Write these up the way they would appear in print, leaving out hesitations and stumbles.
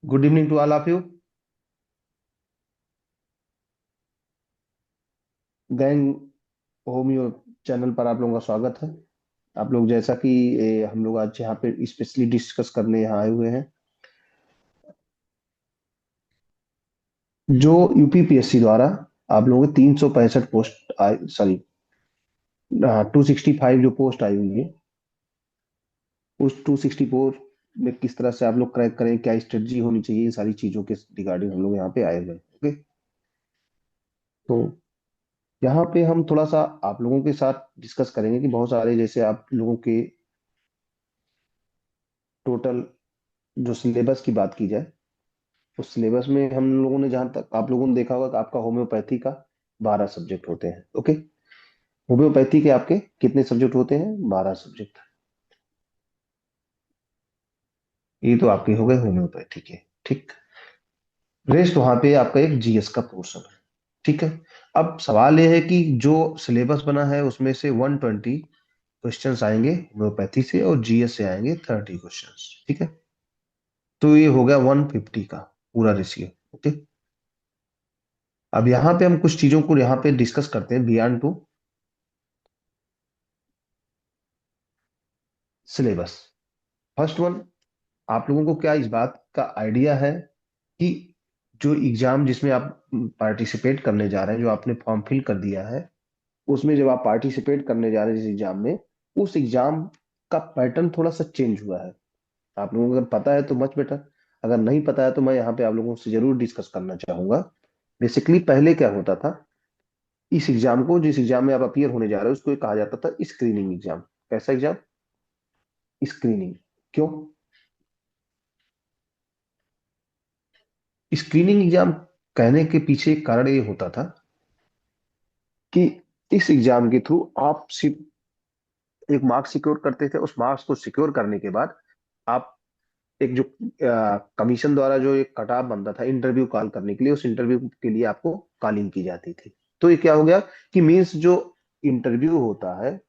Good evening to all of you. Gang homeo channel पर आप लोगों का स्वागत है। आप लोग जैसा कि हम लोग आज यहाँ पे स्पेशली डिस्कस करने यहाँ आए हुए हैं जो यूपीपीएससी द्वारा आप लोगों के 365 पोस्ट सॉरी 265 जो पोस्ट आई हुई है उस 264 में किस तरह से आप लोग क्रैक करें, क्या स्ट्रेटजी होनी चाहिए, इन सारी चीजों के रिगार्डिंग हम लोग यहाँ पे आए हुए हैं। ओके, तो यहाँ पे हम थोड़ा सा आप लोगों के साथ डिस्कस करेंगे कि बहुत सारे जैसे आप लोगों के टोटल जो सिलेबस की बात की जाए, उस सिलेबस में हम लोगों ने जहां तक आप लोगों ने देखा होगा कि आपका होम्योपैथी का 12 सब्जेक्ट होते हैं। ओके, होम्योपैथी के आपके कितने सब्जेक्ट होते हैं? 12 सब्जेक्ट। ये तो आपके हो गए होम्योपैथी के। ठीक, रेस्ट वहां पे आपका एक जीएस का पोर्शन है। ठीक है, अब सवाल ये है कि जो सिलेबस बना है उसमें से 120 क्वेश्चंस आएंगे होम्योपैथी से और जीएस से आएंगे 30 क्वेश्चंस। ठीक है, तो ये हो गया 150 का पूरा रेशियो। ओके, अब यहाँ पे हम कुछ चीजों को यहाँ पे डिस्कस करते हैं beyond to syllabus. First one, आप लोगों को क्या इस बात का आइडिया है कि जो एग्जाम जिसमें आप पार्टिसिपेट करने जा रहे हैं, जो आपने फॉर्म फिल कर दिया है, उसमें जब आप पार्टिसिपेट करने जा रहे हैं जिस एग्जाम में, उस एग्जाम का पैटर्न थोड़ा सा चेंज हुआ है? आप लोगों को अगर पता है तो मच बेटर, अगर नहीं पता है तो मैं यहाँ पे आप लोगों से जरूर डिस्कस करना चाहूंगा। बेसिकली पहले क्या होता था, इस एग्जाम को, जिस एग्जाम में आप अपियर होने जा रहे हो, उसको कहा जाता था स्क्रीनिंग एग्जाम। कैसा एग्जाम? स्क्रीनिंग। क्यों स्क्रीनिंग एग्जाम कहने के पीछे एक कारण ये होता था कि इस एग्जाम के थ्रू आप सिर्फ एक मार्क्स सिक्योर करते थे। उस मार्क्स को सिक्योर करने के बाद आप एक जो कमीशन द्वारा जो एक कट ऑफ बनता था इंटरव्यू कॉल करने के लिए, उस इंटरव्यू के लिए आपको कॉलिंग की जाती थी। तो ये क्या हो गया कि मीन्स जो इंटरव्यू होता है,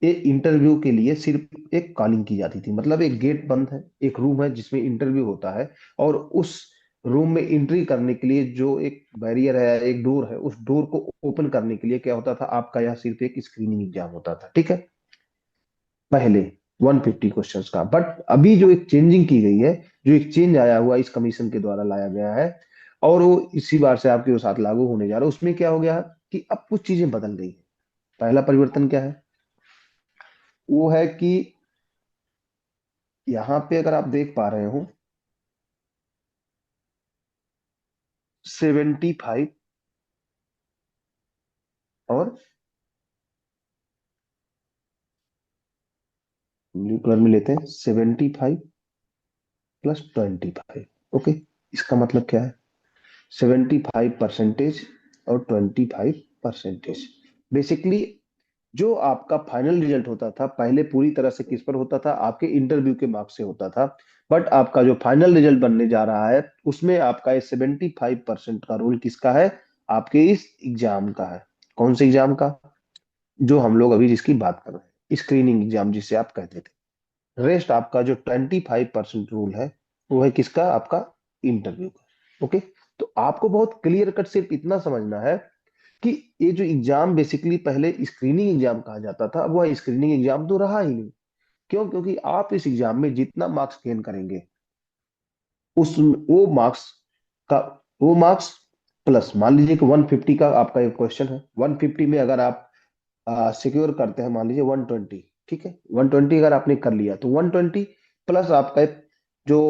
ये इंटरव्यू के लिए सिर्फ एक कॉलिंग की जाती थी। मतलब एक गेट बंद है, एक रूम है जिसमें इंटरव्यू होता है, और उस रूम में एंट्री करने के लिए जो एक बैरियर है, एक डोर है, उस डोर को ओपन करने के लिए क्या होता था, आपका यह सिर्फ एक स्क्रीनिंग एग्जाम होता था। ठीक है, पहले 150 क्वेश्चंस का। बट अभी जो एक चेंजिंग की गई है, जो एक चेंज आया हुआ इस कमीशन के द्वारा लाया गया है, और वो इसी बार से आपके साथ लागू होने जा रहा है, उसमें क्या हो गया कि अब कुछ चीजें बदल गई है। पहला परिवर्तन क्या है? वो है कि यहाँ पे अगर आप देख पा रहे हो, 75 और ब्लू कलर में लेते हैं 75 प्लस 25। ओके, इसका मतलब क्या है? 75% और 25%। बेसिकली जो आपका फाइनल रिजल्ट होता था पहले पूरी तरह से किस पर होता था, आपके इंटरव्यू के मार्क्स से होता था। बट आपका जो फाइनल रिजल्ट बनने जा रहा है उसमें आपका ये 75% का रोल किसका है? आपके इस एग्जाम का है। कौन से एग्जाम का? जो हम लोग अभी जिसकी बात कर रहे हैं, स्क्रीनिंग एग्जाम जिसे आप कहते थे। रेस्ट आपका जो 25% रूल है वो है किसका? आपका इंटरव्यू का। ओके, तो आपको बहुत क्लियर कट सिर्फ इतना समझना है कि ये जो एग्जाम बेसिकली पहले स्क्रीनिंग एग्जाम कहा जाता था, अब वह स्क्रीनिंग एग्जाम तो रहा ही नहीं। क्यों? क्योंकि आप इस एग्जाम में जितना मार्क्स गेन करेंगे, उस वो मार्क्स का वो मार्क्स प्लस मान लीजिए कि 150 का आपका एक क्वेश्चन है, 150 में अगर आप सिक्योर करते हैं, मान लीजिए 120। ठीक है, 120 अगर आपने कर लिया तो 120 प्लस आपका जो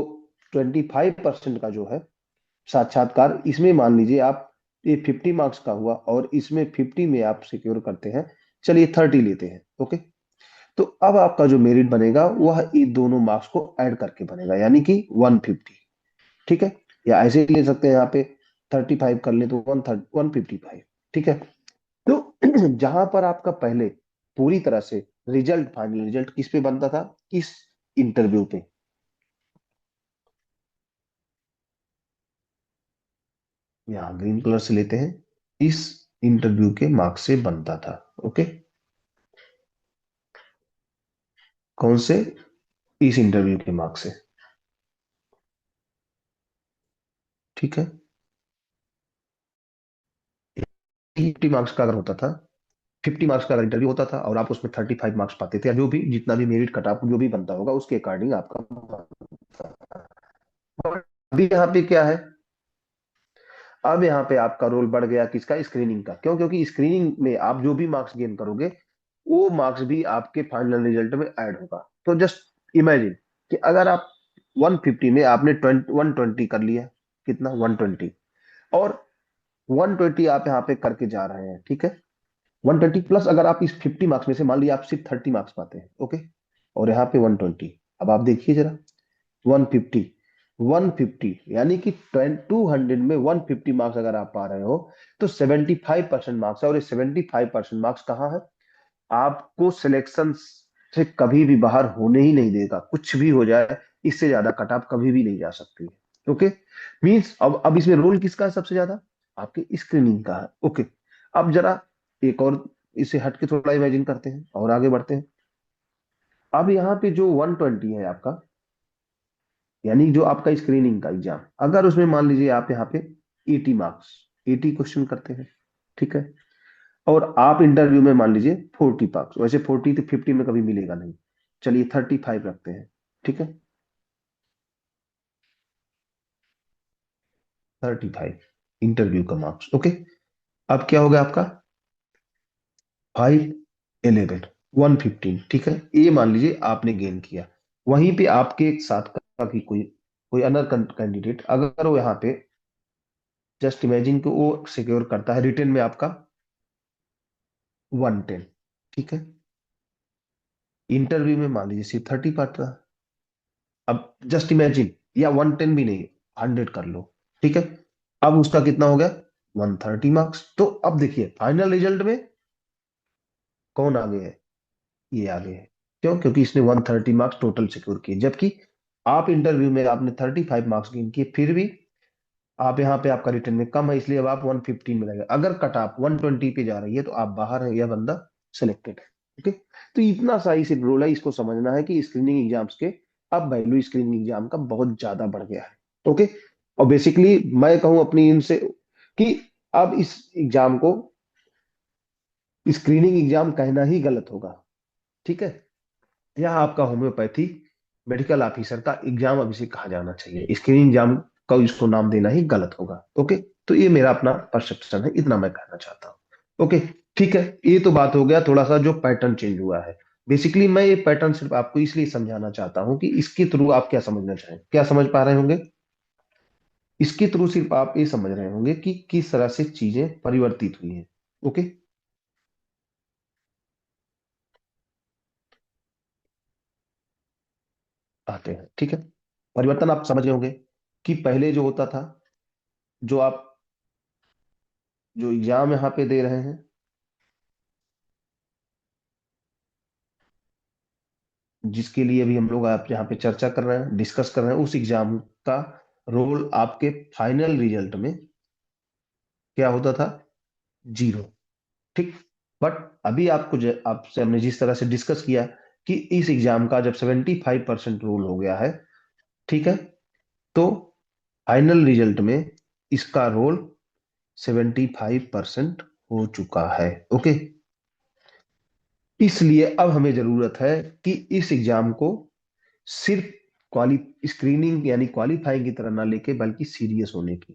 25% का जो है साक्षात्कार, इसमें मान लीजिए आप, ये 50 मार्क्स का हुआ और इसमें 50 में आप सिक्योर करते हैं, चलिए 30 लेते हैं। ओके, तो अब आपका जो मेरिट बनेगा वह ये दोनों मार्क्स को ऐड करके बनेगा, यानी कि 150। ठीक है, या ऐसे ही ले सकते हैं, यहाँ पे 35 कर ले तो 155। ठीक है, तो जहां पर आपका पहले पूरी तरह से रिजल्ट, फाइनल रिजल्ट किस पे बनता था? इस इंटरव्यू पे। यहाँ ग्रीन कलर से लेते हैं, इस इंटरव्यू के मार्क्स से बनता था। ओके, कौन से? इस इंटरव्यू के मार्क्स से। ठीक है। 50 मार्क्स का अगर होता था, 50 मार्क्स का अगर इंटरव्यू होता था और आप उसमें 35 मार्क्स पाते थे, या जो भी जितना भी मेरिट कट ऑफ जो भी बनता होगा उसके अकॉर्डिंग आपका बनता था। और अभी यहाँ पे क्या है, अब यहाँ पे आपका रोल बढ़ गया किसका, स्क्रीनिंग का। क्यों? क्योंकि स्क्रीनिंग में आप जो भी मार्क्स गेन करोगे वो मार्क्स भी आपके फाइनल रिजल्ट में ऐड होगा। तो जस्ट इमेजिन कि अगर आप 150 में आपने 120 कर लिया, कितना, 120, और 120 आप यहाँ पे करके जा रहे हैं, ठीक है। 120 प्लस अगर आप इस 50 मार्क्स में से मान लिया आप सिर्फ 30 मार्क्स पाते हैं, ओके, और यहाँ पे 120, अब आप देखिए जरा, 150, 150 यानी कि 200 में 150 मार्क्स अगर आप पा रहे हो तो 75% मार्क्स है। और ये 75% मार्क्स कहाँ है, आपको सिलेक्शन से कभी भी बाहर होने ही नहीं देगा। कुछ भी हो जाए, इससे ज्यादा कट ऑफ कभी भी नहीं जा सकती है, ओके। मींस अब इसमें रोल किसका है सबसे ज्यादा, आपके स्क्रीनिंग का है, ओके। अब जरा एक और इसे हट के थोड़ा इमेजिन करते हैं और आगे बढ़ते हैं। अब यहाँ पे जो 120 है आपका, यानी जो आपका स्क्रीनिंग का एग्जाम, अगर उसमें मान लीजिए आप यहाँ पे 80 मार्क्स, 80 क्वेश्चन करते हैं, ठीक है, और आप इंटरव्यू में मान लीजिए 40 मार्क्स, वैसे 40 तो 50 में कभी मिलेगा नहीं, चलिए 35 रखते हैं, ठीक है, 35 इंटरव्यू का मार्क्स, ओके। अब क्या हो गया आपका, 511, 115, ठीक है, ये मान लीजिए आपने गेन किया। वहीं पे आपके एक साथ का भी कोई कोई अनर कैंडिडेट, अगर वो यहाँ पे जस्ट इमेजिन को वो सिक्योर करता है रिटर्न में आपका 110, ठीक है, इंटरव्यू में मान लीजिए सिर्फ 30 पाता। अब जस्ट इमेजिन, या 110 भी नहीं, 100 कर लो, ठीक है, अब उसका कितना हो गया, 130 मार्क्स। तो अब देखिए फाइनल रिजल्ट में कौन आगे है, ये आगे है। क्यों? क्योंकि इसने 130 मार्क्स टोटल सिक्योर किए, जबकि आप इंटरव्यू में आपने 35 मार्क्स गेन किए, फिर भी आप यहाँ पे आपका रिटर्न में कम है, इसलिए अब आप 115 में लगे। अगर कट ऑफ 120 पे जा रही है तो आप बाहर है, यह बंदा सिलेक्टेड है, ओके। तो इतना सा ही सिर्फ रोल है, इसको समझना है कि स्क्रीनिंग एग्जाम्स के अब वैल्यू स्क्रीनिंग एग्जाम का बहुत ज्यादा बढ़ गया है, ओके। और बेसिकली मैं कहूं अपनी इनसे कि अब इस एग्जाम को स्क्रीनिंग एग्जाम कहना ही गलत होगा, ठीक है। यह आपका होम्योपैथी मेडिकल ऑफिसर का एग्जाम अब इसे कहा जाना चाहिए, स्क्रीनिंग एग्जाम का इसको नाम देना ही गलत होगा, ओके। तो ये मेरा अपना परसेप्शन है, इतना मैं कहना चाहता हूँ, ओके। ठीक है, ये तो बात हो गया थोड़ा सा जो पैटर्न चेंज हुआ है। बेसिकली मैं ये पैटर्न सिर्फ आपको इसलिए समझाना चाहता हूँ कि इसके थ्रू आप क्या समझना चाहें, क्या समझ पा रहे होंगे। इसके थ्रू सिर्फ आप ये समझ रहे होंगे कि किस तरह से चीजें परिवर्तित हुई हैं, ओके। आते हैं, ठीक है। परिवर्तन आप समझ रहे होंगे कि पहले जो होता था, जो आप जो एग्जाम यहाँ पे दे रहे हैं, जिसके लिए अभी हम लोग आप यहाँ पे चर्चा कर रहे हैं, डिस्कस कर रहे हैं, उस एग्जाम का रोल आपके फाइनल रिजल्ट में क्या होता था, 0, ठीक। बट अभी आपको आपसे हमने जिस तरह से डिस्कस किया कि इस एग्जाम का जब 75% रोल हो गया है, ठीक है, तो फाइनल रिजल्ट में इसका रोल 75% हो चुका है, ओके। इसलिए अब हमें जरूरत है कि इस एग्जाम को सिर्फ क्वाली स्क्रीनिंग यानी क्वालिफाइंग की तरह ना लेके बल्कि सीरियस होने की।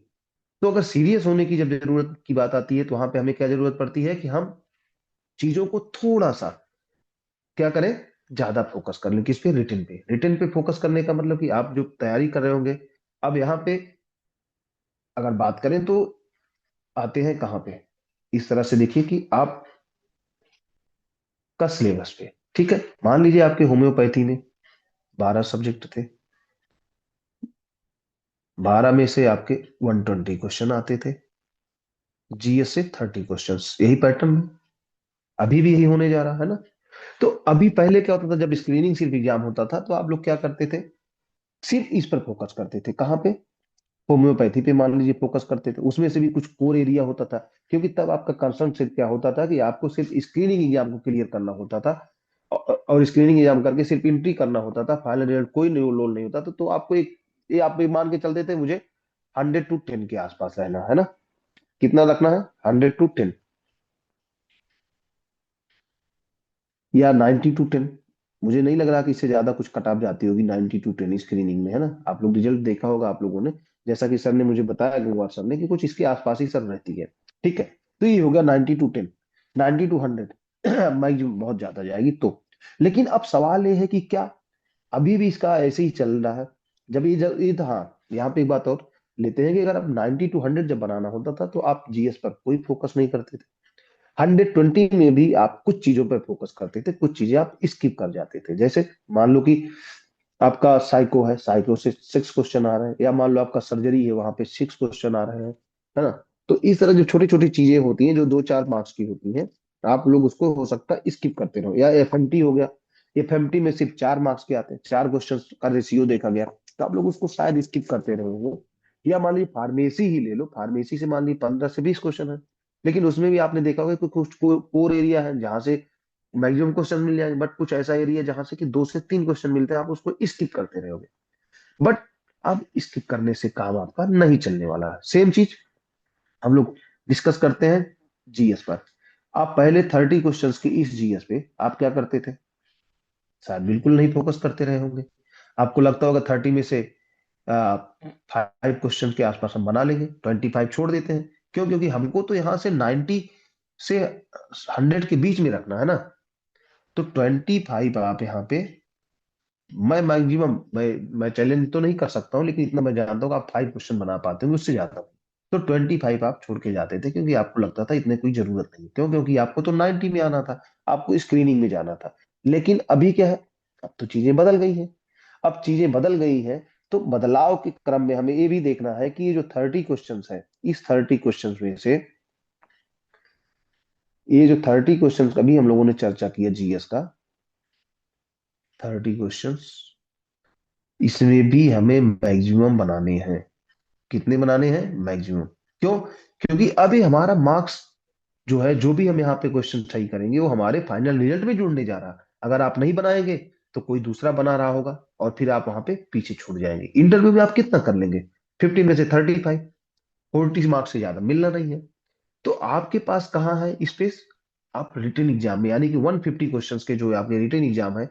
तो अगर सीरियस होने की जब जरूरत की बात आती है तो वहां पे हमें क्या जरूरत पड़ती है कि हम चीजों को थोड़ा सा क्या करें, ज्यादा फोकस कर लें, किस पे, रिटन पे। रिटन पे फोकस करने का मतलब कि आप जो तैयारी कर रहे होंगे, अब यहाँ पे अगर बात करें तो आते हैं कहाँ पे, इस तरह से देखिए कि आप का सिलेबस पे, ठीक है। मान लीजिए आपके होम्योपैथी में 12 सब्जेक्ट थे, 12 में से आपके 120 क्वेश्चन आते थे, जीएस से 30 क्वेश्चन, यही पैटर्न है, अभी भी यही होने जा रहा है ना। तो अभी पहले क्या होता था, जब स्क्रीनिंग सिर्फ एग्जाम होता था तो आप लोग क्या करते थे, सिर्फ इस पर फोकस करते थे, कहाँ पे, होम्योपैथी पे मान लीजिए फोकस करते थे। उसमें से भी कुछ कोर एरिया होता था, क्योंकि तब आपका कंसर्न सिर्फ क्या होता था कि आपको सिर्फ स्क्रीनिंग एग्जाम को क्लियर करना होता था, और स्क्रीनिंग एग्जाम करके सिर्फ एंट्री करना होता था, फाइनल रिजल्ट कोई नहीं, रोल नहीं होता था। तो आपको एक ये आप ये मान के चलते थे, मुझे 100 to 10 के आसपास रहना है ना। कितना रखना है, 100 to 10 या 90 to 10। मुझे नहीं लग रहा कि इससे ज्यादा कुछ कट ऑफ जाती होगी 90 to 10 स्क्रीनिंग में, है ना। आप लोग रिजल्ट देखा होगा आप लोगों ने, जैसा कि सर ने मुझे बताया गंगवार सर ने, कि कुछ इसके आसपास ही सर रहती है। ठीक है, तो ये हो गया 90 to 10। 90 to 100 मैक्सिमम बहुत ज्यादा जाएगी तो। लेकिन अब सवाल ये है कि क्या अभी भी इसका ऐसे ही चल रहा है। जब ये तो हाँ, यहाँ पे एक बात और लेते हैं कि अगर आप 90 to 100 जब बनाना होता था तो आप जीएस पर कोई फोकस नहीं करते थे। 120 में भी आप कुछ चीजों पर फोकस करते थे, कुछ चीजें आप स्किप कर जाते थे। जैसे मान लो कि आपका साइको है, साइको से 6 क्वेश्चन आ रहे हैं, या मान लो आपका सर्जरी है, वहां पे 6 क्वेश्चन आ रहे हैं, है ना। तो इस तरह जो छोटी छोटी चीजें होती हैं जो 2-4 मार्क्स की होती हैं, आप लोग उसको हो सकता है स्किप करते रहो। या एफएमटी हो गया, एफएमटी में सिर्फ 4 मार्क्स के आते हैं, 4 क्वेश्चन का रेशियो देखा गया, तो आप लोग उसको शायद स्किप करते रहोगे। या मान लीजिए फार्मेसी ही ले लो, फार्मेसी से मान लीजिए 15 से 20 क्वेश्चन है, लेकिन उसमें भी आपने देखा होगा कि कुछ कोर एरिया है जहां से मैक्सिमम क्वेश्चन मिल जाएंगे, बट कुछ ऐसा एरिया जहां से कि 2 से 3 क्वेश्चन मिलते हैं, आप उसको स्किप करते रहोगे। बट अब स्किप करने से काम आपका नहीं चलने वाला है। सेम चीज हम लोग डिस्कस करते हैं जीएस पर। आप पहले 30 क्वेश्चंस के इस जीएस पे आप क्या करते थे, शायद बिल्कुल नहीं फोकस करते रहे होंगे। आपको लगता होगा 30 में से 5 क्वेश्चन के आसपास हम बना लेंगे, 25 छोड़ देते हैं। क्यों? क्योंकि हमको तो यहाँ से 90 से 100 के बीच में रखना है ना। तो 25 आप यहाँ पे, मैं मैक्सिमम मैं चैलेंज तो नहीं कर सकता हूँ, लेकिन इतना मैं जानता हूँ कि आप 5 क्वेश्चन बना पाते होंगे, उससे ज्यादा। तो 25 आप छोड़ के जाते थे, क्योंकि आपको लगता था इतने कोई जरूरत नहीं। क्यों? क्योंकि आपको तो 90 में आना था, आपको स्क्रीनिंग में जाना था। लेकिन अभी क्या है, अब तो चीजें बदल गई हैं। अब चीजें बदल गई हैं, तो बदलाव के क्रम में हमें ये भी देखना है कि ये जो 30 क्वेश्चन है, इस 30 क्वेश्चन में से ये जो 30 क्वेश्चन अभी हम लोगों ने चर्चा किया जीएस का, 30 क्वेश्चन, इसमें भी हमें मैक्सिमम बनाने हैं। कितने बनाने हैं? मैक्सिमम। क्यों? क्योंकि अभी हमारा मार्क्स जो है, जो भी हम यहाँ पे क्वेश्चन सही करेंगे, वो हमारे फाइनल रिजल्ट में जुड़ने जा रहा है। अगर आप नहीं बनाएंगे तो कोई दूसरा बना रहा होगा, और फिर आप वहां पे पीछे छूट जाएंगे। इंटरव्यू में आप कितना कर लेंगे? 50 में से 35, 40 मार्क्स से ज्यादा मिलना नहीं है। तो आपके पास कहाँ है स्पेस? आप रिटन एग्जाम में, यानी कि 150 क्वेश्चन के जो आपके रिटन एग्जाम है,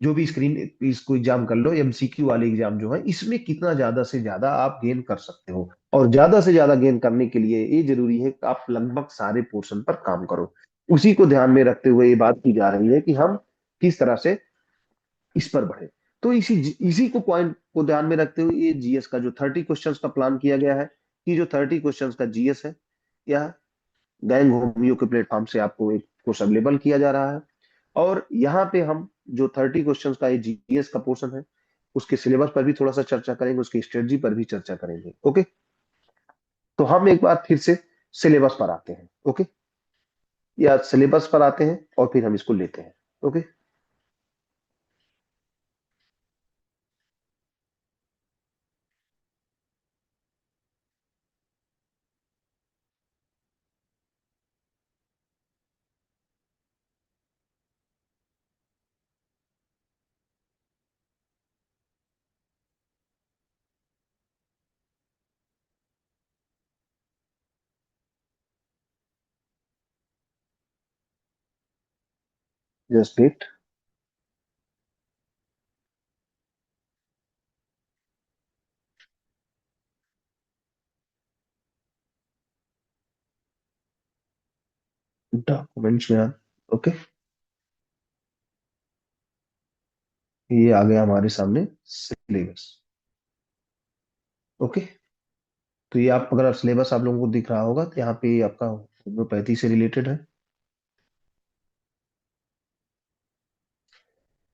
जो भी स्क्रीन इसको एग्जाम कर लो, एमसीक्यू वाले एग्जाम जो है, इसमें कितना ज्यादा से ज्यादा आप गेन कर सकते हो। और ज्यादा से ज्यादा गेन करने के लिए ये जरूरी है कि आप लगभग सारे पोर्शन पर काम करो। उसी को ध्यान में रखते हुए ये बात की जा रही है कि हम किस तरह से इस पर बढ़े। तो इसी इसी को पॉइंट को ध्यान में रखते हुए ये जीएस का जो 30 क्वेश्चंस का प्लान किया गया है, कि जो 30 क्वेश्चंस का जीएस है, या गैंग होमियो के प्लेटफॉर्म से आपको एक कोर्स अवेलेबल किया जा रहा है। और यहाँ पे हम जो 30 क्वेश्चंस का ये जीएस का पोर्शन है, उसके सिलेबस पर भी थोड़ा सा चर्चा करेंगे, उसकी स्ट्रेटजी पर भी चर्चा करेंगे। ओके, तो हम एक बार फिर से सिलेबस पर आते हैं। ओके, या सिलेबस पर आते हैं और फिर हम इसको लेते हैं। Okay, just wait. डॉक्यूमेंट्स में ओके, ये आ गया हमारे सामने सिलेबस। ओके, तो ये आप अगर सिलेबस आप लोगों को दिख रहा होगा, तो यहाँ पे आपका होम्योपैथी से रिलेटेड है।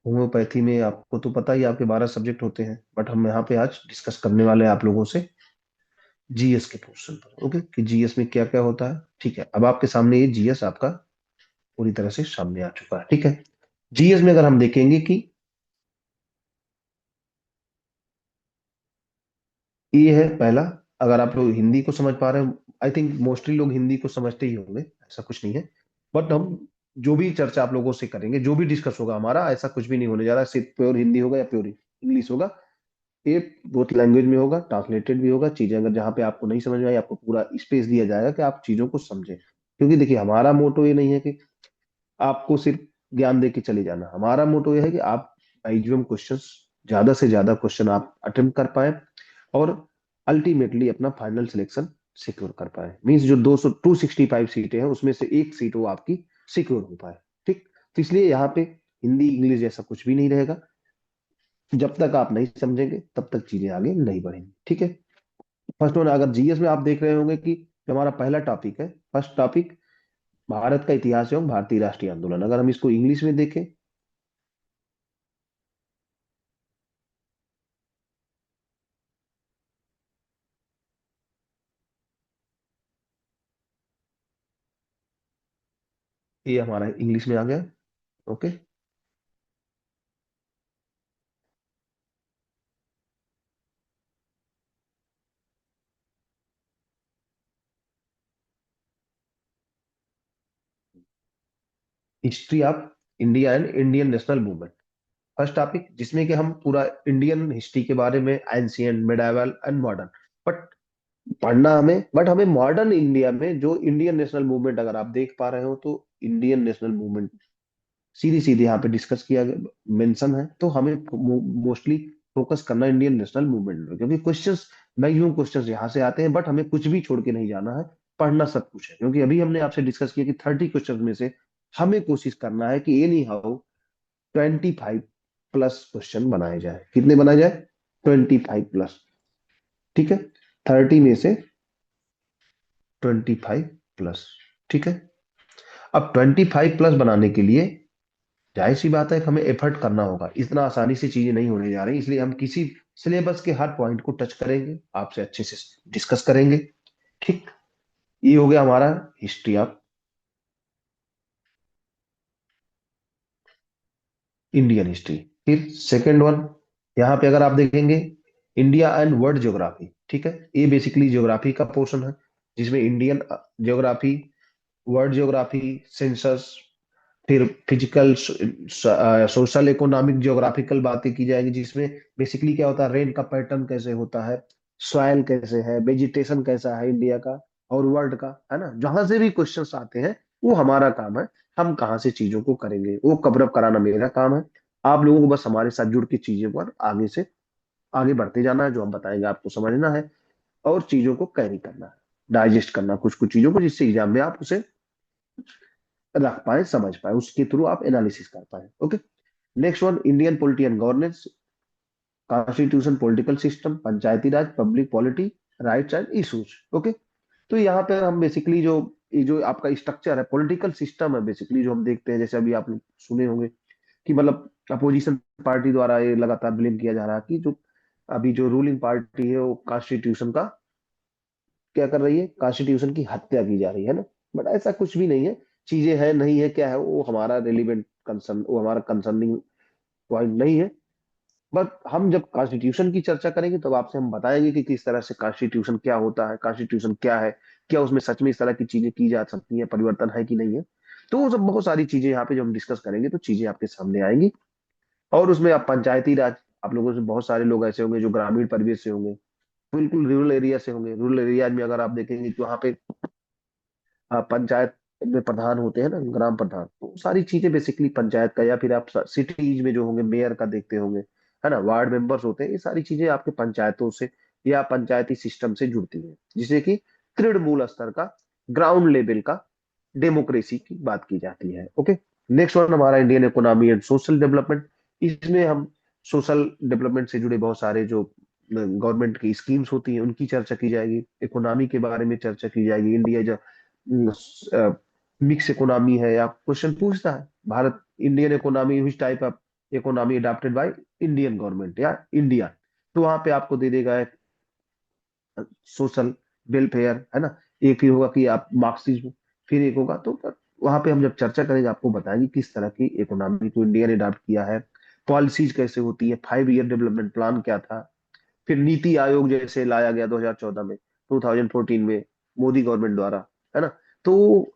होम्योपैथी में आपको तो पता ही है, आपके 12 सब्जेक्ट होते हैं, बट हम यहाँ पे आज डिस्कस करने वाले हैं आप लोगों से जीएस के पोर्शन पर। ओके, कि जीएस में क्या क्या होता है। ठीक है, अब आपके सामने ये जीएस आपका पूरी तरह से सामने आ चुका है। ठीक है, जीएस में अगर हम देखेंगे कि ये है पहला, अगर आप लोग हिंदी को समझ पा रहे हो, आई थिंक मोस्टली लोग हिंदी को समझते ही होंगे, ऐसा कुछ नहीं है। बट हम जो भी चर्चा आप लोगों से करेंगे, जो भी डिस्कस होगा हमारा, ऐसा कुछ भी नहीं होने जा रहा है सिर्फ प्योर हिंदी होगा या प्योर इंग्लिश होगा। ये बहुत लैंग्वेज में होगा, ट्रांसलेटेड भी होगा। चीजें अगर जहाँ पे आपको नहीं समझ में आई, आपको पूरा स्पेस दिया जाएगा कि आप चीजों को समझें। क्योंकि देखिए, हमारा मोटो ये नहीं है कि आपको सिर्फ ज्ञान दे के चले जाना। हमारा मोटो ये है कि आप मैक्सिमम क्वेश्चंस, ज्यादा से ज्यादा क्वेश्चन आप अटेम्प्ट कर पाए, और अल्टीमेटली अपना फाइनल सिलेक्शन सिक्योर कर पाए। मींस जो 265 सीटें हैं उसमें से एक सीट वो आपकी सिक्योर हो पाए। ठीक। तो इसलिए यहाँ पे हिंदी इंग्लिश जैसा कुछ भी नहीं रहेगा। जब तक आप नहीं समझेंगे तब तक चीजें आगे नहीं बढ़ेंगी। ठीक है। फर्स्ट वन, अगर जीएस में आप देख रहे होंगे कि जो हमारा पहला टॉपिक है, फर्स्ट टॉपिक, भारत का इतिहास एवं भारतीय राष्ट्रीय आंदोलन। अगर हम इसको इंग्लिश में देखें, ये हमारा इंग्लिश में आ गया। Okay. History of India and Indian national movement, first topic, जिसमें कि हम पूरा इंडियन हिस्ट्री के बारे में, ancient, medieval and modern, but पढ़ना हमें, बट हमें मॉडर्न इंडिया में जो इंडियन नेशनल मूवमेंट, अगर आप देख पा रहे हो तो इंडियन नेशनल मूवमेंट सीधी सीधी यहाँ पे डिस्कस किया गया, मेंशन है। तो हमें मोस्टली फोकस करना इंडियन नेशनल मूवमेंट में, क्योंकि क्वेश्चंस, मैक्सिमम क्वेश्चंस यहाँ से आते हैं। बट हमें कुछ भी छोड़ के नहीं जाना है, पढ़ना सब कुछ है। क्योंकि अभी हमने आपसे डिस्कस किया कि 30 क्वेश्चन में से हमें कोशिश करना है कि एनी हाउ 25+ क्वेश्चन बनाए जाए। कितने बनाए जाए? 25+। ठीक है। 30 में से 25+। ठीक है। अब 25+ बनाने के लिए जाहिर सी बात है कि हमें एफर्ट करना होगा। इतना आसानी से चीजें नहीं होने जा रही, इसलिए हम किसी सिलेबस के हर पॉइंट को टच करेंगे, आपसे अच्छे से डिस्कस करेंगे। ठीक। ये हो गया हमारा हिस्ट्री ऑफ इंडियन हिस्ट्री। फिर सेकेंड वन, यहाँ पे अगर आप देखेंगे, इंडिया एंड वर्ल्ड ज्योग्राफी। ठीक है। ये बेसिकली ज्योग्राफी का पोर्शन है, जिसमें Indian geography, world geography, census, फिर फिजिकल, सोशल, इकोनॉमिक, ज्योग्राफिकल बातें की जाएगी, जिसमें बेसिकली क्या होता है, रेन का पैटर्न कैसे होता है, सॉइल कैसे है, वेजिटेशन कैसा है इंडिया का और वर्ल्ड का, है ना। जहां से भी क्वेश्चंस आते हैं वो हमारा काम है, हम कहाँ से चीजों को करेंगे वो कवर अप कराना मेरा काम है। आप लोगों को बस हमारे साथ जुड़ के चीजों पर आगे से आगे बढ़ते जाना है। जो हम बताएंगे आपको समझना है, और चीजों को कैरी करना है, डाइजेस्ट करना कुछ कुछ चीजों को, जिससे एग्जाम में आप उसे रख पाए, समझ पाए, उसके थ्रू आप एनालिसिस कर पाए। Okay. Next one, Indian polity and governance, constitution, political system, Panchayati Raj, public polity, rights and issues. Okay. तो यहाँ पे हम बेसिकली जो, ये जो आपका स्ट्रक्चर है, पॉलिटिकल सिस्टम है बेसिकली, जो हम देखते हैं, जैसे अभी आप लोग सुने होंगे कि मतलब अपोजिशन पार्टी द्वारा ये लगातार ब्लेम किया जा रहा है कि जो अभी जो रूलिंग पार्टी है वो कॉन्स्टिट्यूशन का क्या कर रही है, कॉन्स्टिट्यूशन की हत्या की जा रही है ना। बट ऐसा कुछ भी नहीं है। चीजें है नहीं है क्या है, वो हमारा रेलिवेंट कंसर्न, वो हमारा कंसर्निंग पॉइंट नहीं है। बट हम जब कॉन्स्टिट्यूशन की चर्चा करेंगे तब आपसे हम बताएंगे कि किस तरह से कॉन्स्टिट्यूशन क्या होता है, कॉन्स्टिट्यूशन क्या है, क्या उसमें सच में इस तरह की चीजें की जा सकती है, परिवर्तन है कि नहीं है। तो वो सब बहुत सारी चीजें यहाँ पे जब हम डिस्कस करेंगे तो चीजें आपके सामने आएंगी। और उसमें आप पंचायती राज, आप लोगों से बहुत सारे लोग ऐसे होंगे जो ग्रामीण परिवेश से होंगे, बिल्कुल रूरल एरिया से होंगे। रूरल एरिया में अगर आप देखेंगे तो वहाँ पे पंचायत में प्रधान होते हैं ना, ग्राम प्रधान, तो सारी चीजें बेसिकली पंचायत का, या फिर आप सिटीज में जो होंगे मेयर का देखते होंगे, है ना, वार्ड मेंबर्स होते हैं, ये सारी चीजें आपके पंचायतों से या पंचायती सिस्टम से जुड़ती है, जिसे कि तृणमूल स्तर का, ग्राउंड लेवल का डेमोक्रेसी की बात की जाती है। ओके। नेक्स्ट वन हमारा Indian economy and social development. इसमें हम सोशल डेवलपमेंट से जुड़े बहुत सारे जो गवर्नमेंट की स्कीम्स होती हैं उनकी चर्चा की जाएगी, इकोनॉमी के बारे में चर्चा की जाएगी। इंडिया जो मिक्स इकोनॉमी है, या क्वेश्चन पूछता है, Bharat Indian economy which type of economy adopted by Indian government या इंडिया, तो वहां पे आपको दे देगा सोशल वेलफेयर, है ना। एक ही होगा कि आप मार्क्सिज्म, फिर एक होगा, तो वहां पे हम जब चर्चा करेंगे आपको बताएंगे किस तरह की इकोनॉमी को इंडिया ने अडॉप्ट किया है, पॉलिसीज कैसे होती है, 5 ईयर डेवलपमेंट प्लान क्या था, फिर नीति आयोग जैसे लाया गया 2014 में, 2014 में मोदी गवर्नमेंट द्वारा, है ना। तो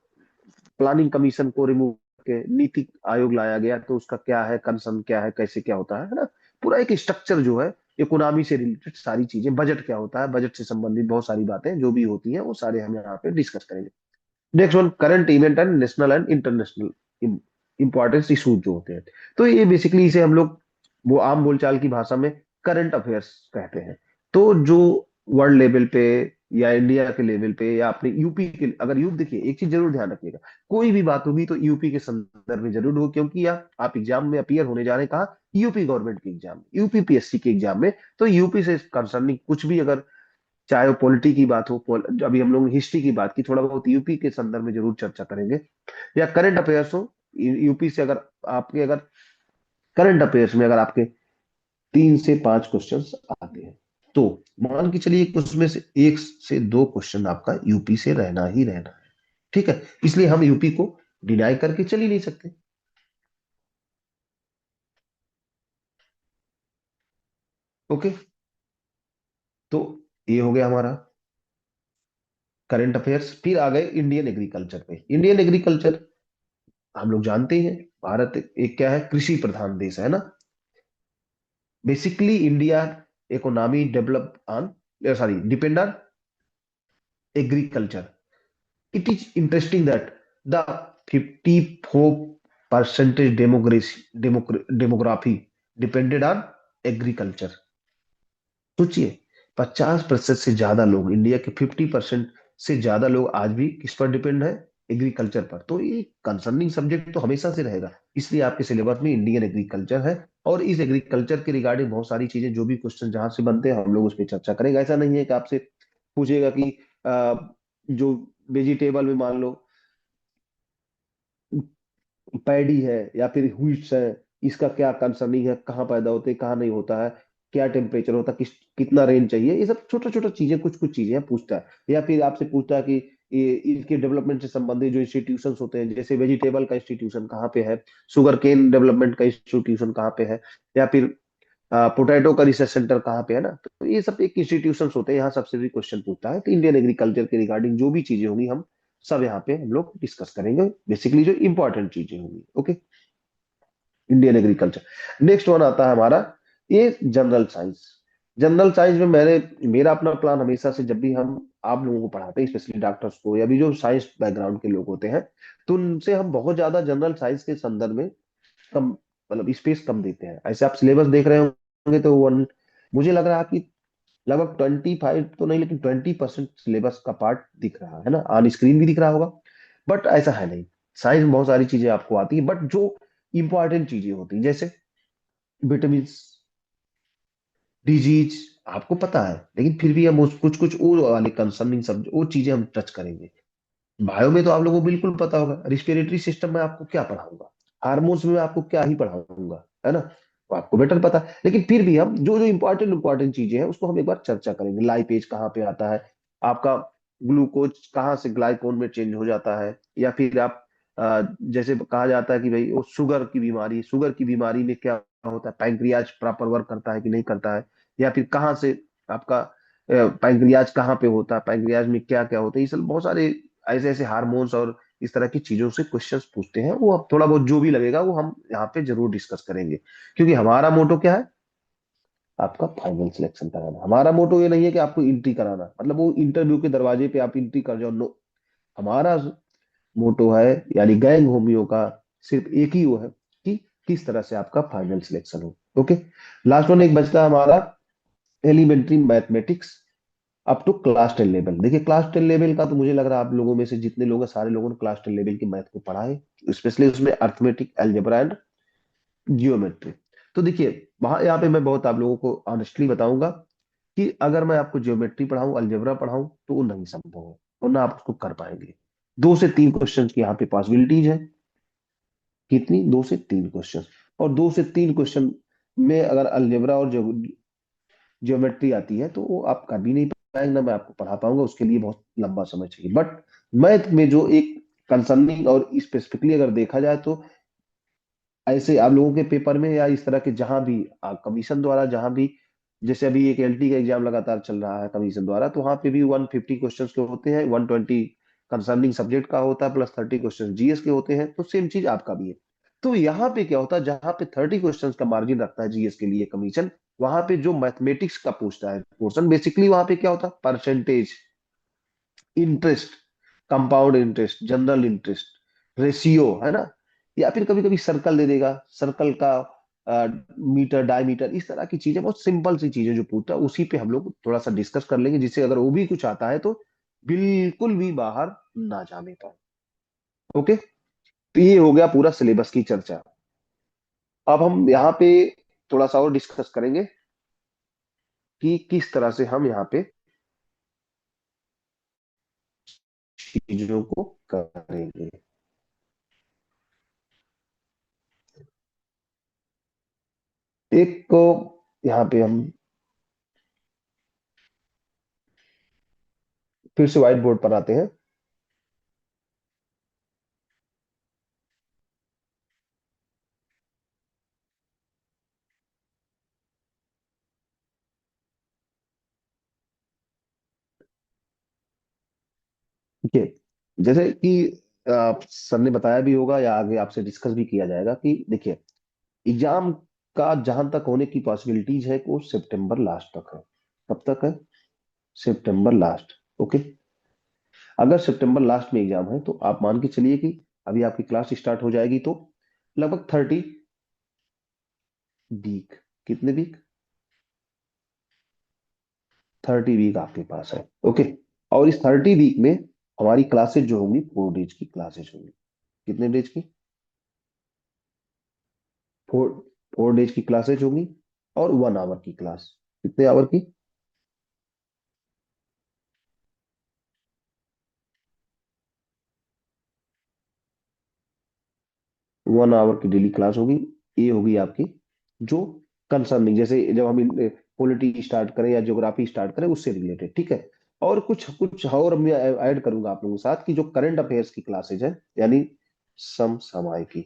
प्लानिंग कमीशन को रिमूव करके नीति आयोग लाया गया, तो उसका क्या है कंसर्न, क्या है, कैसे क्या होता है ना। पूरा एक स्ट्रक्चर जो है इकोनॉमी से रिलेटेड सारी चीजें, बजट क्या होता है, बजट से संबंधित बहुत सारी बातें जो भी होती हैं वो सारे हम यहाँ पे डिस्कस करेंगे। Next one, current event and national and international importance issues जो होते हैं। तो ये बेसिकली इसे हम लोग वो आम बोलचाल की भाषा में करंट अफेयर्स कहते हैं। तो जो वर्ल्ड लेवल पे या इंडिया के लेवल पे या अपने यूपी के, अगर यूपी, देखिए एक चीज जरूर ध्यान रखिएगा, कोई भी बात होगी तो यूपी के संदर्भ में जरूर हो, क्योंकि आप एग्जाम में अपीयर होने जा रहे हैं कहा, यूपी गवर्नमेंट के एग्जाम, यूपी पीएससी के एग्जाम में, तो यूपी से कंसर्निंग कुछ भी अगर, चाहे वो पॉलिटी की बात हो, अभी हम लोग हिस्ट्री की बात की, थोड़ा बहुत यूपी के संदर्भ में जरूर चर्चा करेंगे, या करंट अफेयर्स हो यूपी से, अगर आपके अगर करंट अफेयर्स में अगर आपके 3 से 5 क्वेश्चंस आते हैं, तो मान के चलिए कि उसमें से 1 से 2 क्वेश्चन आपका यूपी से रहना ही रहना है। ठीक है, इसलिए हम यूपी को डिनाई करके चल ही नहीं सकते। ओके, तो ये हो गया हमारा करंट अफेयर्स। फिर आ गए इंडियन एग्रीकल्चर पे। इंडियन एग्रीकल्चर हम लोग जानते ही हैं, भारत एक क्या है, कृषि प्रधान देश है ना। Basically India economy develop on, sorry, depend on agriculture. It is interesting that the 54% demography depended on agriculture। सोचिए, 50% से ज्यादा लोग, इंडिया के 50% से ज्यादा लोग आज भी किस पर डिपेंड है, एग्रीकल्चर पर। तो ये कंसर्निंग सब्जेक्ट तो हमेशा से रहेगा, इसलिए आपके सिलेबस में इंडियन एग्रीकल्चर है। और इस एग्रीकल्चर के रिगार्डिंग बहुत सारी चीजें, जो भी क्वेश्चन जहां से बनते हैं हम लोग उस पर चर्चा करेंगे। ऐसा नहीं है कि आपसे पूछेगा कि जो वेजिटेबल में मान लो पैडी है या फिर व्हीट्स है, इसका क्या कंसर्निंग है, कहाँ पैदा होते हैं, कहाँ नहीं होता है, क्या टेम्परेचर होता है, कितना रेन चाहिए, ये सब छोटा छोटा चीजें, कुछ कुछ चीजें पूछता है। या फिर आपसे पूछता है कि ये इसके डेवलपमेंट से संबंधित जो इंस्टीट्यूशंस होते हैं, जैसे वेजिटेबल का इंस्टीट्यूशन कहाँ पे है, शुगर केन डेवलपमेंट का इंस्टीट्यूशन कहाँ पे है, या फिर पोटैटो का रिसर्च सेंटर कहाँ पे है ना। तो ये सब एक इंस्टीट्यूशंस होते हैं, यहाँ सबसे भी क्वेश्चन पूछता है। तो इंडियन एग्रीकल्चर के रिगार्डिंग जो भी चीजें होंगी हम सब यहाँ पे हम लोग डिस्कस करेंगे, बेसिकली जो इंपॉर्टेंट चीजें होंगी। Okay, Indian agriculture. Next one आता है हमारा ये जनरल साइंस। जनरल साइंस में मेरा अपना प्लान हमेशा से, जब भी हम आप लोगों को पढ़ाते हैं, स्पेशली डॉक्टर्स को या भी जो साइंस बैकग्राउंड के लोग होते हैं, तो उनसे हम बहुत ज्यादा जनरल साइंस के संदर्भ में कम, मतलब स्पेस कम देते हैं। ऐसे आप सिलेबस देख रहे होंगे तो वन, मुझे लग रहा है कि लगभग 25 तो नहीं, लेकिन 20% सिलेबस का पार्ट दिख रहा है ना, ऑन स्क्रीन भी दिख रहा होगा। बट ऐसा है नहीं, साइंस में बहुत सारी चीजें आपको आती है, बट जो इंपॉर्टेंट चीजें होती हैं, जैसे विटामिन, डिजीज, आपको पता है, लेकिन फिर भी हम कुछ कुछ वो वाले कंसर्निंग सब वो चीजें हम टच करेंगे। बायो में तो आप लोगों को बिल्कुल पता होगा, रिस्पिरेटरी सिस्टम में आपको क्या पढ़ाऊंगा, हार्मोन्स में आपको क्या ही पढ़ाऊंगा, है ना, तो आपको बेटर पता है। लेकिन फिर भी हम जो जो इंपॉर्टेंट इंपॉर्टेंट चीजें हैं उसको हम एक बार चर्चा करेंगे। लाइपेज कहाँ पे आता है आपका, ग्लूकोज कहाँ से ग्लाइकोन में चेंज हो जाता है, या फिर आप जैसे कहा जाता है कि भाई वो शुगर की बीमारी में क्या होता है, पैंक्रियाज प्रॉपर वर्क करता है कि नहीं करता है, या फिर कहाँ से आपका पैंक्रियाज कहाँ पे होता है, पैंक्रियाज में क्या क्या होता है, ये सब बहुत सारे ऐसे ऐसे हार्मोन्स और इस तरह की चीजों से क्वेश्चंस पूछते हैं। वो अब थोड़ा बहुत जो भी लगेगा वो हम यहाँ पे जरूर डिस्कस करेंगे, क्योंकि हमारा मोटो क्या है, आपका फाइनल सिलेक्शन कराना। हमारा मोटो ये नहीं है कि आपको एंट्री कराना, मतलब वो इंटरव्यू के दरवाजे पे आप एंट्री कर जाओ, नो। हमारा मोटो है, यानी गैंग होमियो का सिर्फ एक ही वो है कि किस तरह से आपका फाइनल सिलेक्शन हो। ओके, लास्ट वन एक बचता है हमारा elementary mathematics up to class 10 level. देखिए क्लास 10 लेवल का तो मुझे लग रहा है आप लोगों में से जितने लोग हैं सारे लोगों ने क्लास 10 लेवल की मैथ को पढ़ा है, स्पेशली उसमें अर्थमेटिक, अलजेब्रा एंड जियोमेट्री। तो देखिए वहां यहाँ पे मैं बहुत आप लोगों को ऑनेस्टली बताऊंगा कि अगर मैं आपको जियोमेट्री पढ़ाऊं, अलजेब्रा पढ़ाऊं, तो वो नहीं संभव है और ना आप उसको कर पाएंगे। 2 से 3 क्वेश्चन की यहाँ पे पॉसिबिलिटीज है, कितनी, 2 से 3 क्वेश्चन। और 2 से 3 क्वेश्चन में अगर अलजेब्रा और ज्योमेट्री आती है तो वो आप कर भी नहीं पाएंगे, ना मैं आपको पढ़ा पाऊंगा, उसके लिए बहुत लंबा समय चाहिए। बट मैथ में जो एक कंसर्निंग और स्पेसिफिकली अगर देखा जाए तो ऐसे आप लोगों के पेपर में या इस तरह के जहां भी कमीशन द्वारा जहां भी, जैसे अभी एक एलटी का एग्जाम लगातार चल रहा है कमीशन द्वारा, तो वहां पे भी 150 क्वेश्चन के होते हैं, 120 कंसर्निंग सब्जेक्ट का होता है, प्लस 30 क्वेश्चन जीएस के होते हैं। तो सेम चीज आपका भी है। तो यहाँ पे क्या होता है, जहां पे 30 क्वेश्चन का मार्जिन रखता है जीएस के लिए कमीशन, वहां पे जो मैथमेटिक्स का पूछता है पोर्शन, बेसिकली वहां पे क्या होता है, percentage, interest, compound interest, general interest, ratio, है ना, या फिर कभी कभी सर्कल दे देगा, सर्कल का मीटर डायमीटर, इस तरह की चीजें, बहुत सिंपल सी चीजें जो पूछता है, उसी पे हम लोग थोड़ा सा डिस्कस कर लेंगे, जिससे अगर वो भी कुछ आता है तो बिल्कुल भी बाहर ना जाने पाए। ओके, तो ये हो गया पूरा सिलेबस की चर्चा। अब हम यहाँ पे थोड़ा सा और डिस्कस करेंगे कि किस तरह से हम यहाँ पे चीजों को करेंगे। एक को यहाँ पे हम फिर से व्हाइट बोर्ड पर आते हैं। ठीक है, जैसे कि सर ने बताया भी होगा या आगे आपसे डिस्कस भी किया जाएगा कि देखिए, एग्जाम का जहां तक होने की पॉसिबिलिटीज है वो सितंबर लास्ट तक है। कब तक है? सितंबर लास्ट। ओके, अगर सितंबर लास्ट में एग्जाम है तो आप मान के चलिए कि अभी आपकी क्लास स्टार्ट हो जाएगी तो लगभग 30 वीक, कितने वीक, 30 वीक आपके पास है। ओके, और इस 30 वीक में हमारी क्लासेज जो होंगी 4 डेज की क्लासेज होंगी। कितने डेज की? 4 4 डेज की क्लासेज होंगी, और 1 आवर की क्लास। कितने आवर की? 1 आवर की डेली क्लास होगी। ये होगी आपकी जो कंसर्निंग, जैसे जब हम पॉलिटी स्टार्ट करें या ज्योग्राफी स्टार्ट करें उससे रिलेटेड, ठीक है। और कुछ कुछ और मैं ऐड करूंगा आप लोगों के साथ कि जो करंट अफेयर्स की क्लासेज है, यानी समसामयिकी,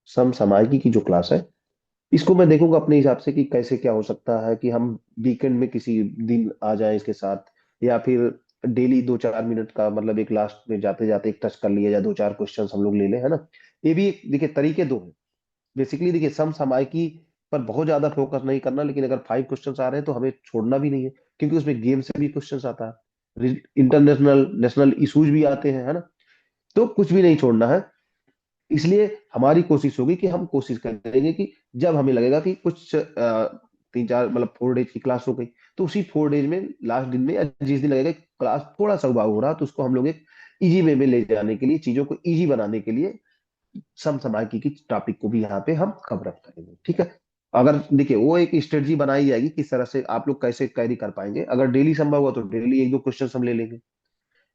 समसामयिकी की जो क्लास है, इसको मैं देखूंगा अपने हिसाब से कि कैसे क्या हो सकता है कि हम वीकेंड में किसी दिन आ जाएं इसके साथ, या फिर डेली 2-4 मिनट का, मतलब एक लास्ट में जाते जाते एक टच कर लिया, या 2-4 क्वेश्चंस हम लोग ले लें, है ना। ये भी एक देखिए तरीके दो हैं। बेसिकली देखिए, समसामयिकी पर बहुत ज्यादा फोकस नहीं करना, लेकिन अगर 5 क्वेश्चंस आ रहे हैं तो हमें छोड़ना भी नहीं है, क्योंकि उसमें गेम से भी क्वेश्चंस आता है, इंटरनेशनल नेशनल इशूज भी आते हैं, है ना। तो कुछ भी नहीं छोड़ना है। इसलिए हमारी कोशिश होगी कि हम कोशिश करेंगे कि जब हमें लगेगा कि कुछ 3-4, मतलब 4 डेज की क्लास हो गई, तो उसी 4 डेज में लास्ट दिन में या जिस दिन लगेगा कि क्लास थोड़ा सा उबाऊ हो रहा, तो उसको हम लोग एक इजी वे में ले जाने के लिए, चीजों को इजी बनाने के लिए समसामयिकी की टॉपिक को भी यहाँ पे हम कवर अप करेंगे, ठीक है। अगर देखिए वो एक स्ट्रेटजी बनाई जाएगी किस तरह से आप लोग कैसे कैरी कर पाएंगे, अगर डेली संभव हुआ तो डेली 1-2 क्वेश्चन हम ले लेंगे।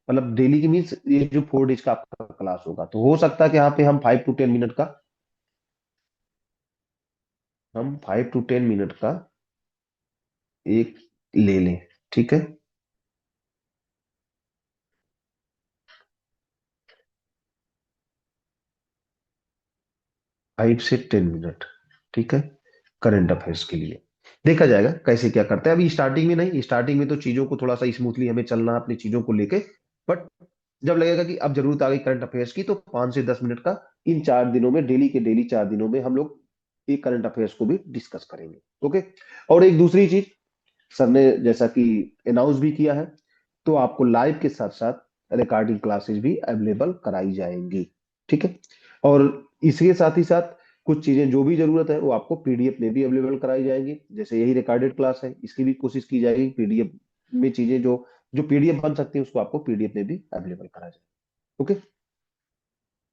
मतलब डेली की मीन्स ये जो 4 डेज का आपका क्लास होगा, तो हो सकता है कि यहाँ पे हम 5 to 10 मिनट का, हम 5 to 10 मिनट का एक ले लें, ठीक है। 5 से 10 मिनट, ठीक है, करंट अफेयर्स के लिए देखा जाएगा कैसे क्या करते हैं। अभी स्टार्टिंग में नहीं, स्टार्टिंग में तो चीजों को थोड़ा सा स्मूथली हमें चलना है अपनी चीजों को लेके, बट जब लगेगा कि अब जरूरत आ गई करंट अफेयर्स की, तो 5 से 10 मिनट का इन 4 दिनों में, डेली के डेली 4 दिनों में हम लोग एक करंट अफेयर्स को भी डिस्कस करेंगे। ओके, और एक दूसरी चीज, सर ने जैसा कि अनाउंस भी किया है, तो आपको लाइव के साथ साथ रिकॉर्डिंग क्लासेस भी अवेलेबल कराई जाएंगी, ठीक है। और इसके साथ ही साथ कुछ चीजें जो भी जरूरत है वो आपको पीडीएफ में भी अवेलेबल कराई जाएंगी, जैसे यही रिकॉर्डेड क्लास है, इसकी भी कोशिश की जाएगी पीडीएफ में चीजें जो जो पीडीएफ बन सकती है उसको आपको पीडीएफ में भी अवेलेबल कराया जाए। ओके,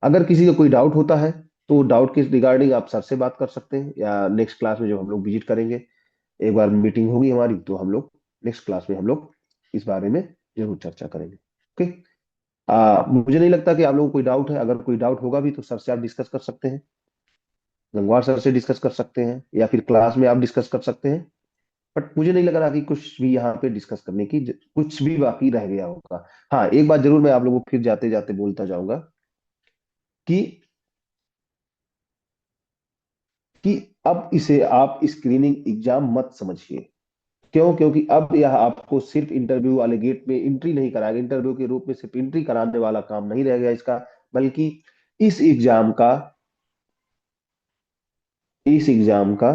अगर किसी का कोई डाउट होता है तो डाउट के रिगार्डिंग आप सर से बात कर सकते हैं, या नेक्स्ट क्लास में जब हम लोग विजिट करेंगे, एक बार मीटिंग होगी हमारी, तो हम लोग नेक्स्ट क्लास में हम लोग इस बारे में जरूर चर्चा करेंगे। ओके, मुझे नहीं लगता कि आप लोगों को कोई डाउट है, अगर कोई डाउट होगा भी तो सर से आप डिस्कस कर सकते हैं, गंगवार सर से डिस्कस कर सकते हैं, या फिर क्लास में आप डिस्कस कर सकते हैं। बट मुझे नहीं लग रहा कि कुछ भी यहाँ पे डिस्कस करने की कुछ भी बाकी रह गया होगा। हाँ, एक बात जरूर मैं आप लोगों को फिर जाते जाते बोलता जाऊंगा कि कि अब इसे आप स्क्रीनिंग एग्जाम मत समझिए। क्यों? क्योंकि अब यह आपको सिर्फ इंटरव्यू वाले गेट में एंट्री नहीं कराएगा, इंटरव्यू के रूप में सिर्फ एंट्री कराने वाला काम नहीं रह गया इसका, बल्कि इस एग्जाम का इस एग्जाम का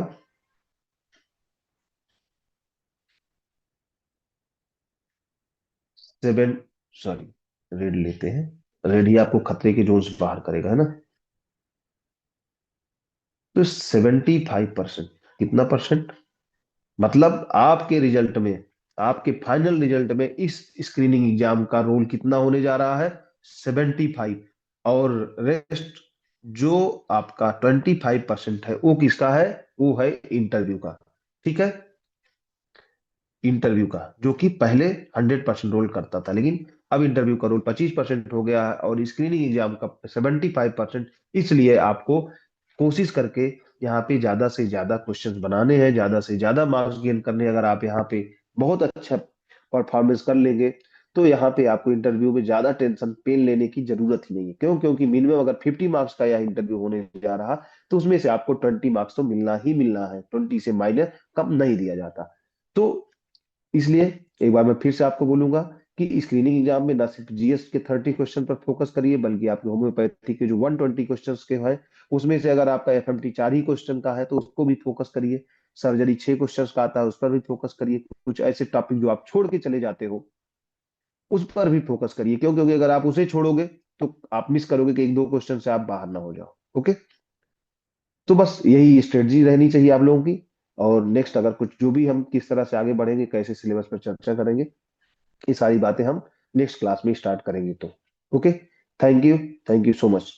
7, सॉरी, रेड लेते हैं। रेड ही आपको खतरे के जोन से बाहर करेगा, है ना। तो 75%, कितना परसेंट, मतलब आपके रिजल्ट में, आपके फाइनल रिजल्ट में इस स्क्रीनिंग एग्जाम का रोल कितना होने जा रहा है, 75। और रेस्ट जो आपका 25% है वो किसका है, वो है इंटरव्यू का। ठीक है, इंटरव्यू का, जो कि पहले 100% रोल करता था, लेकिन अब इंटरव्यू का रोल 25% हो गया है और स्क्रीनिंग एग्जाम का 75%। इसलिए आपको कोशिश करके यहाँ पे ज्यादा से ज्यादा क्वेश्चंस बनाने हैं, ज्यादा से ज्यादा मार्क्स गेन करने हैं। अगर आप यहाँ पे बहुत अच्छा परफॉर्मेंस कर लेंगे तो यहाँ पे आपको इंटरव्यू में ज्यादा टेंशन पेन लेने की जरूरत ही नहीं है। क्यों? क्योंकि मिनिमम अगर 50 मार्क्स का यह इंटरव्यू होने जा रहा तो उसमें से आपको 20 मार्क्स तो मिलना ही मिलना है, 20 से माइनस कम नहीं दिया जाता। तो इसलिए एक बार मैं फिर से आपको बोलूंगा कि स्क्रीनिंग एग्जाम में ना सिर्फ जीएस के 30 क्वेश्चन पर फोकस करिए, बल्कि आपके होम्योपैथी के जो 120 क्वेश्चन के हैं उसमें से अगर आपका एफएमटी 4 ही क्वेश्चन का है तो उसको भी फोकस करिए। सर्जरी 6 क्वेश्चन का आता है, उस पर भी फोकस करिए। कुछ ऐसे टॉपिक जो आप छोड़ के चले जाते हो उस पर भी फोकस करिए। क्यों? क्योंकि अगर आप उसे छोड़ोगे तो आप मिस करोगे कि 1-2 क्वेश्चन से आप बाहर ना हो जाओ। ओके, तो बस यही स्ट्रेटजी रहनी चाहिए आप लोगों की। और नेक्स्ट अगर कुछ जो भी हम किस तरह से आगे बढ़ेंगे, कैसे सिलेबस पर चर्चा करेंगे, ये सारी बातें हम नेक्स्ट क्लास में स्टार्ट करेंगे। तो okay, thank you, thank you so much.